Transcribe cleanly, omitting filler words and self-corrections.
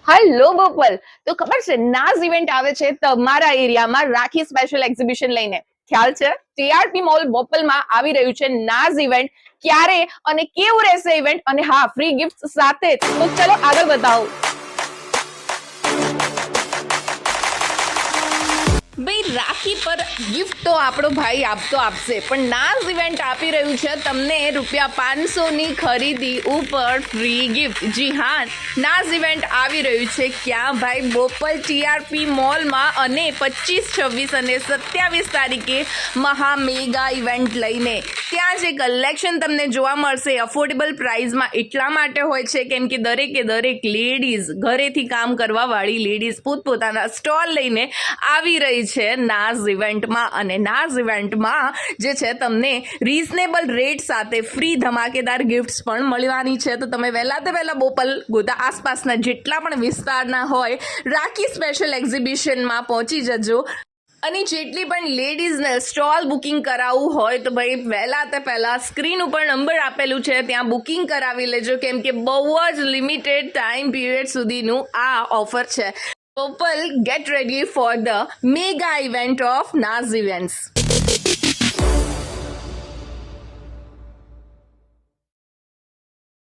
Hello Bopal, તો ખબર છે નાઝ ઇવેન્ટ આવે છે તમારા એરિયામાં રાખી સ્પેશિયલ એક્ઝિબિશન લઈને. ખ્યાલ છે? ટીઆરપી મોલ બોપલમાં આવી રહ્યું છે નાઝ ઇવેન્ટ. ક્યારે અને કેવું રહેશે ઇવેન્ટ, અને હા, ફ્રી ગિફ્ટ સાથે. તો ચલો આગળ બતાવો. ભાઈ, રાખી પર ગિફ્ટ તો આપણો ભાઈ આપતો આપશે, પણ નાઝ ઇવેન્ટ આપી રહ્યું છે તમને ₹500 ની ખરીદી ઉપર ફ્રી ગિફ્ટ. જી હા, નાઝ ઇવેન્ટ આવી રહ્યું છે ક્યાં ભાઈ? બોપલ ટીઆરપી મોલમાં, અને 25, 26 અને 27 તારીખે મહા મેગા ઇવેન્ટ લઈને. ત્યાં જે કલેક્શન તમને જોવા મળશે અફોર્ડેબલ પ્રાઇસમાં એટલા માટે હોય છે કેમ કે દરેકે દરેક લેડીઝ, ઘરેથી કામ કરવા વાળી લેડીઝ પોતપોતાના સ્ટોલ લઈને આવી રહી છે નાઝ ઇવેન્ટમાં. અને નાઝ ઇવેન્ટમાં જે છે તમને રીઝનેબલ રેટ સાથે ફ્રી ધમાકેદાર ગિફ્ટ્સ પણ મળવાની છે. તો તમે વહેલા બોપલ ગોતા આસપાસના જેટલા પણ વિસ્તારના હોય રાખી સ્પેશિયલ એક્ઝિબિશનમાં પહોંચી જજો. અને જેટલી પણ લેડીઝને સ્ટોલ બુકિંગ કરાવવું હોય તો ભાઈ પહેલા સ્ક્રીન ઉપર નંબર આપેલું છે ત્યાં બુકિંગ કરાવી લેજો, કેમ કે બહુ જ લિમિટેડ ટાઈમ પીરિયડ સુધીનું આ ઓફર છે. Popal, get ready for the mega event of Naz Events.